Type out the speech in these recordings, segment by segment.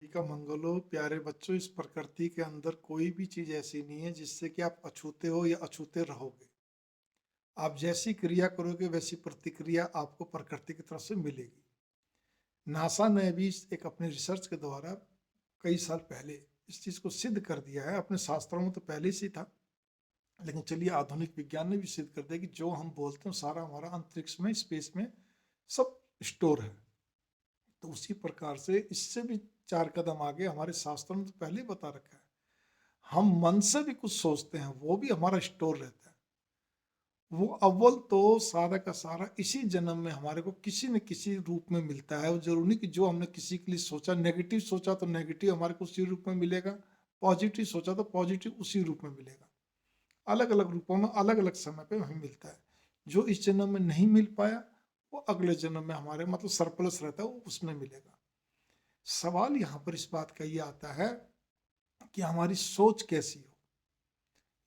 जी का मंगल हो। प्यारे बच्चों, इस प्रकृति के अंदर कोई भी चीज ऐसी नहीं है जिससे कि आप अछूते हो या अछूते रहोगे। आप जैसी क्रिया करोगे वैसी प्रतिक्रिया आपको प्रकृति की तरफ से मिलेगी। नासा ने भी एक अपने रिसर्च के द्वारा कई साल पहले इस चीज को सिद्ध कर दिया है। अपने शास्त्रों में तो पहले से ही था, लेकिन चलिए आधुनिक विज्ञान ने भी सिद्ध कर दिया कि जो हम बोलते हैं सारा हमारा अंतरिक्ष में, स्पेस में सब स्टोर है। तो उसी प्रकार से इससे भी 4 कदम आगे हमारे शास्त्रों में तो पहले ही बता रखा है। हम मन से भी कुछ सोचते हैं, वो भी हमारा स्टोर रहता है। वो अव्वल तो सारा का सारा इसी जन्म में हमारे को किसी न किसी रूप में मिलता है। वो जरूरी नहीं कि जो हमने किसी के लिए सोचा, नेगेटिव सोचा तो नेगेटिव हमारे को उसी रूप में मिलेगा, पॉजिटिव सोचा तो पॉजिटिव उसी रूप में मिलेगा। अलग अलग रूपों में अलग अलग समय पे हमें मिलता है। जो इस जन्म में नहीं मिल पाया वो अगले जन्म में हमारे मतलब सरप्लस रहता है, वो उसमें मिलेगा। सवाल यहाँ पर इस बात का ये आता है कि हमारी सोच कैसी हो।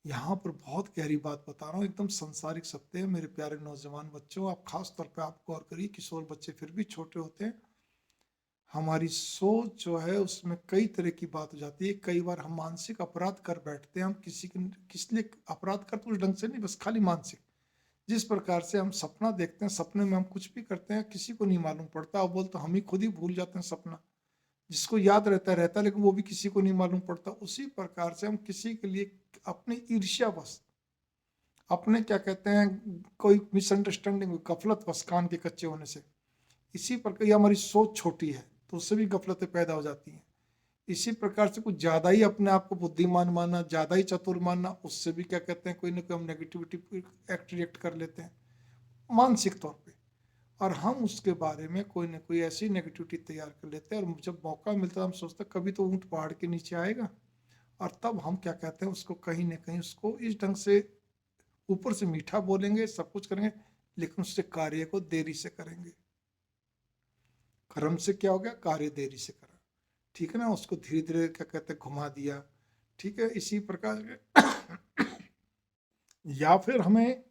यहाँ पर बहुत गहरी बात बता रहा हूँ, एकदम संसारिक सत्य है। मेरे प्यारे नौजवान बच्चों, आप खास तौर पे आप गौर करिए, किशोर बच्चे फिर भी छोटे होते हैं। हमारी सोच जो है उसमें कई तरह की बात हो जाती है। कई बार हम मानसिक अपराध कर बैठते हैं। हम किस लिए अपराध करते उस ढंग से नहीं, बस खाली मानसिक। जिस प्रकार से हम सपना देखते हैं, सपने में हम कुछ भी करते हैं, किसी को नहीं मालूम पड़ता। अब बोल तो हम ही खुद ही भूल जाते हैं सपना। जिसको याद रहता है, लेकिन वो भी किसी को नहीं मालूम पड़ता। उसी प्रकार से हम किसी के लिए अपनी ईर्ष्यावश, अपने क्या कहते हैं, कोई मिसअंडरस्टैंडिंग, गफलतवश, कान के कच्चे होने से, इसी प्रकार ये हमारी सोच छोटी है तो उससे भी गफलतें पैदा हो जाती हैं। इसी प्रकार से कुछ ज्यादा ही अपने आप को बुद्धिमान मानना, ज्यादा ही चतुर मानना, उससे भी क्या कहते हैं, कोई ना कोई हम नेगेटिविटी एक्ट रिएक्ट कर लेते हैं मानसिक तौर पे। और हम उसके बारे में कोई ना कोई ऐसी नेगेटिविटी तैयार कर लेते हैं, और जब मौका मिलता है हम सोचते हैं कभी तो ऊंट पहाड़ के नीचे आएगा। और तब हम क्या कहते हैं, उसको कहीं ना कहीं उसको इस ढंग से ऊपर से मीठा बोलेंगे, सब कुछ करेंगे, लेकिन उससे कार्य को देरी से करेंगे। कर्म से क्या हो गया, कार्य देरी से करा, ठीक है ना। उसको धीरे धीरे क्या कहते हैं, घुमा दिया, ठीक है। इसी प्रकार या फिर हमें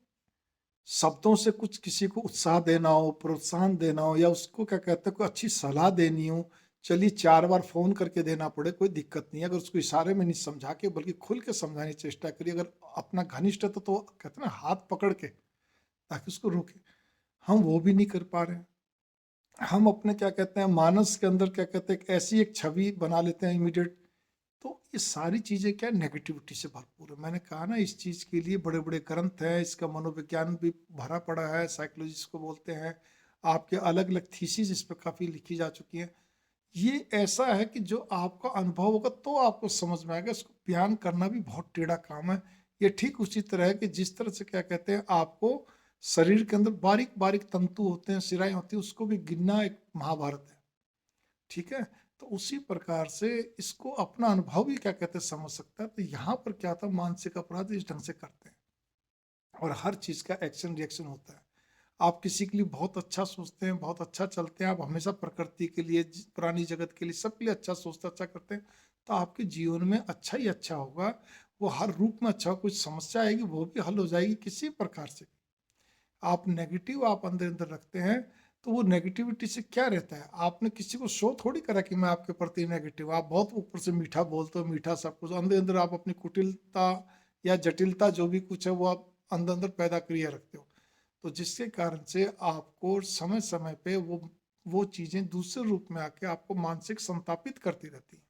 शब्दों से कुछ किसी को उत्साह देना हो, प्रोत्साहन देना हो, या उसको क्या कहते हैं कोई अच्छी सलाह देनी हो, चलिए 4 बार फोन करके देना पड़े, कोई दिक्कत नहीं है। अगर उसको इशारे में नहीं समझा के बल्कि खुल के समझाने की चेष्टा करिए। अगर अपना घनिष्ठ है तो कहते हैं ना, हाथ पकड़ के, ताकि उसको रोके। हम वो भी नहीं कर पा रहे हैं। हम अपने क्या कहते हैं मानस के अंदर क्या कहते हैं ऐसी एक छवि बना लेते हैं इमीडिएट। तो ये सारी चीजें क्या नेगेटिविटी से भरपूर है। मैंने कहा ना, इस चीज के लिए बड़े बड़े ग्रंथ हैं, इसका मनोविज्ञान भी भरा पड़ा है, साइकोलॉजी को बोलते हैं। आपके अलग अलग थीसिस इस पर काफी लिखी जा चुकी हैं। ये ऐसा है कि जो आपका अनुभव होगा तो आपको समझ में आएगा। इसको बयान करना भी बहुत टेढ़ा काम है। ये ठीक उसी तरह है कि जिस तरह से क्या कहते हैं आपको शरीर के अंदर बारीक बारीक तंतु होते हैं, सिराएं होती है, उसको भी गिनना एक महाभारत है, ठीक है। तो उसी प्रकार से इसको अपना अनुभव ही क्या कहते हैं समझ सकता है। तो यहाँ पर क्या था, मानसिक अपराध इस ढंग से करते हैं, और हर चीज का एक्शन रिएक्शन होता है। आप किसी के लिए बहुत अच्छा सोचते हैं, बहुत अच्छा चलते हैं, आप हमेशा प्रकृति के लिए, पुरानी जगत के लिए, सबके लिए अच्छा सोचते अच्छा करते हैं, तो आपके जीवन में अच्छा ही अच्छा होगा। वो हर रूप में अच्छा, कुछ समस्या आएगी वो भी हल हो जाएगी किसी प्रकार से। आप नेगेटिव आप अंदर अंदर रखते हैं, तो वो नेगेटिविटी से क्या रहता है, आपने किसी को शो थोड़ी करा कि मैं आपके प्रति नेगेटिव। आप बहुत ऊपर से मीठा बोलते हो, मीठा सब कुछ, अंदर अंदर आप अपनी कुटिलता या जटिलता जो भी कुछ है वो आप अंदर अंदर पैदा करिए रखते हो। तो जिसके कारण से आपको समय समय पे वो चीजें दूसरे रूप में आके आपको मानसिक संतापित करती रहती हैं।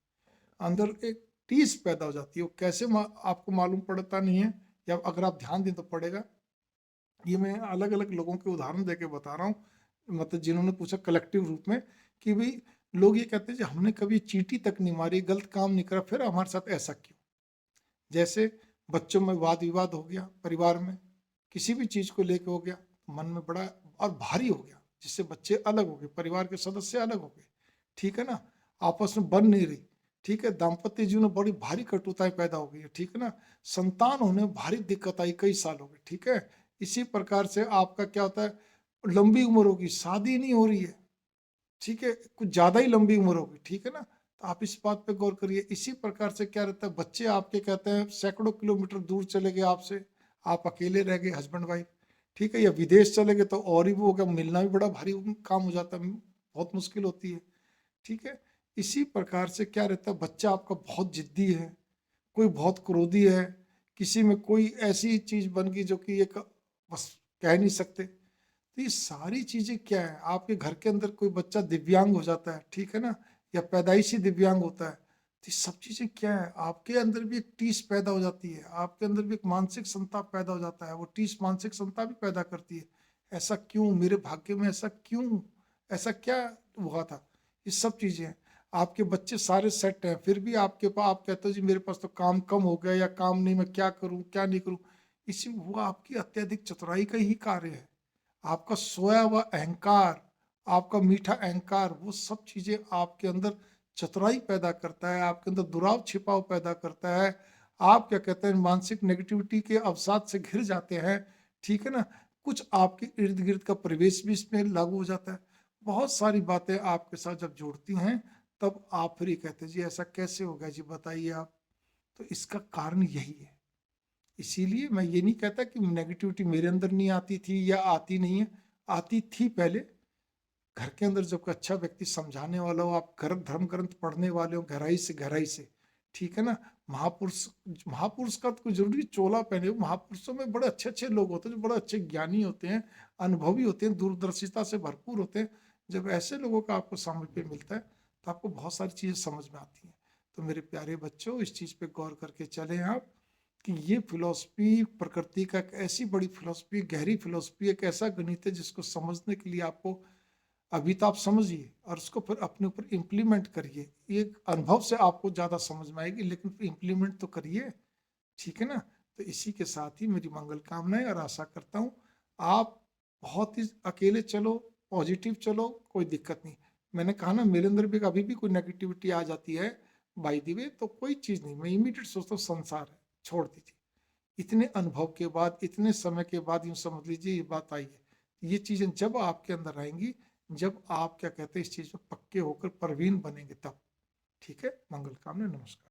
अंदर एक टीस पैदा हो जाती है। वो कैसे आपको मालूम पड़ता नहीं है, या अगर आप ध्यान दें तो पड़ेगा। ये मैं अलग अलग लोगों के उदाहरण देके बता रहा हूँ, मतलब जिन्होंने पूछा कलेक्टिव रूप में, कि भाई लोग ये कहते हैं कि हमने कभी चींटी तक नहीं मारी, गलत काम नहीं करा, फिर हमारे साथ ऐसा क्यों। जैसे बच्चों में वाद विवाद हो गया, परिवार में किसी भी चीज को लेके हो गया, मन में बड़ा और भारी हो गया, जिससे बच्चे अलग हो गए, परिवार के सदस्य अलग हो गए, ठीक है ना। आपस में बन नहीं रही, ठीक है। दाम्पत्य जीवन में बड़ी भारी कटुताएं पैदा हो गई है, ठीक है ना। संतान होने में भारी दिक्कत आई, कई साल हो गए, ठीक है। इसी प्रकार से आपका क्या होता है, लंबी उम्र होगी, शादी नहीं हो रही है, ठीक है, कुछ ज्यादा ही लंबी उम्र होगी, ठीक है ना। तो आप इस बात पे गौर करिए। इसी प्रकार से क्या रहता है, बच्चे आपके कहते हैं सैकड़ों किलोमीटर दूर चले गए आपसे, आप अकेले रह गए हस्बैंड वाइफ, ठीक है। या विदेश चले गए तो और ही वो होगा, मिलना भी बड़ा भारी काम हो जाता है, बहुत मुश्किल होती है, ठीक है। इसी प्रकार से क्या रहता है, बच्चा आपका बहुत जिद्दी है, कोई बहुत क्रोधी है, किसी में कोई ऐसी चीज बन गई जो कि एक बस कह नहीं सकते। तो ये सारी चीजें क्या है, आपके घर के अंदर कोई बच्चा दिव्यांग हो जाता है, ठीक है ना, या पैदाइशी दिव्यांग होता है, तो ये सब चीजें क्या है, आपके अंदर भी एक टीस पैदा हो जाती है, आपके अंदर भी एक मानसिक संताप पैदा हो जाता है, वो टीस मानसिक संताप भी पैदा करती है। ऐसा क्यों, मेरे भाग्य में ऐसा क्यों, ऐसा क्या हुआ था, ये सब चीजें हैं। आपके बच्चे सारे सेट हैं, फिर भी आपके पास आप कहते हो जी मेरे पास तो काम कम हो गया, या काम नहीं, मैं क्या करूं क्या नहीं करूं। इसी वो आपकी अत्यधिक चतुराई का ही कार्य है। आपका सोया हुआ अहंकार, आपका मीठा अहंकार, वो सब चीजें आपके अंदर चतुराई पैदा करता है, आपके अंदर दुराव छिपाव पैदा करता है। आप क्या कहते हैं, मानसिक नेगेटिविटी के अवसाद से घिर जाते हैं, ठीक है ना। कुछ आपके इर्द गिर्द का परिवेश भी इसमें लागू हो जाता है। बहुत सारी बातें आपके साथ जब जोड़ती हैं, तब आप फिर ये कहते हैं जी ऐसा कैसे हो गया जी, बताइए आप। तो इसका कारण यही है। इसीलिए मैं ये नहीं कहता कि नेगेटिविटी मेरे अंदर नहीं आती थी या आती नहीं है, आती थी पहले। घर के अंदर जब कोई अच्छा व्यक्ति समझाने वाला हो, आप धर्म ग्रंथ पढ़ने वाले हो गहराई से, ठीक है ना। महापुरुष, महापुरुष का तो कोई जरूरी चोला पहने हो, महापुरुषों में बड़े अच्छे अच्छे लोग होते हैं जो बड़े अच्छे ज्ञानी होते हैं, अनुभवी होते हैं, दूरदर्शिता से भरपूर होते हैं। जब ऐसे लोगों का आपको सामने पे मिलता है, तो आपको बहुत सारी चीजें समझ में आती हैं। तो मेरे प्यारे बच्चों, इस चीज पे गौर करके चलें आप, कि ये फिलॉसफी प्रकृति का एक ऐसी बड़ी फिलॉसफी, गहरी फिलॉसफी, एक ऐसा गणित है जिसको समझने के लिए आपको अभी तो आप समझिए और उसको फिर अपने ऊपर इम्प्लीमेंट करिए। एक अनुभव से आपको ज़्यादा समझ में आएगी, लेकिन फिर इम्प्लीमेंट तो करिए, ठीक है ना। तो इसी के साथ ही मेरी मंगल कामनाएं, और आशा करता हूँ आप बहुत ही अकेले चलो, पॉजिटिव चलो, कोई दिक्कत नहीं। मैंने कहा ना, मेरे अंदर भी अभी भी कोई नेगेटिविटी आ जाती है बाय द वे, तो कोई चीज़ नहीं, मैं इमीडिएट सोचता हूँ संसार है, छोड़ दीजिए। इतने अनुभव के बाद, इतने समय के बाद, यूँ समझ लीजिए ये बात आई है। ये चीज़ें जब आपके अंदर आएंगी, जब आप क्या कहते हैं इस चीज़ में पक्के होकर प्रवीण बनेंगे, तब। ठीक है, मंगल कामना, नमस्कार।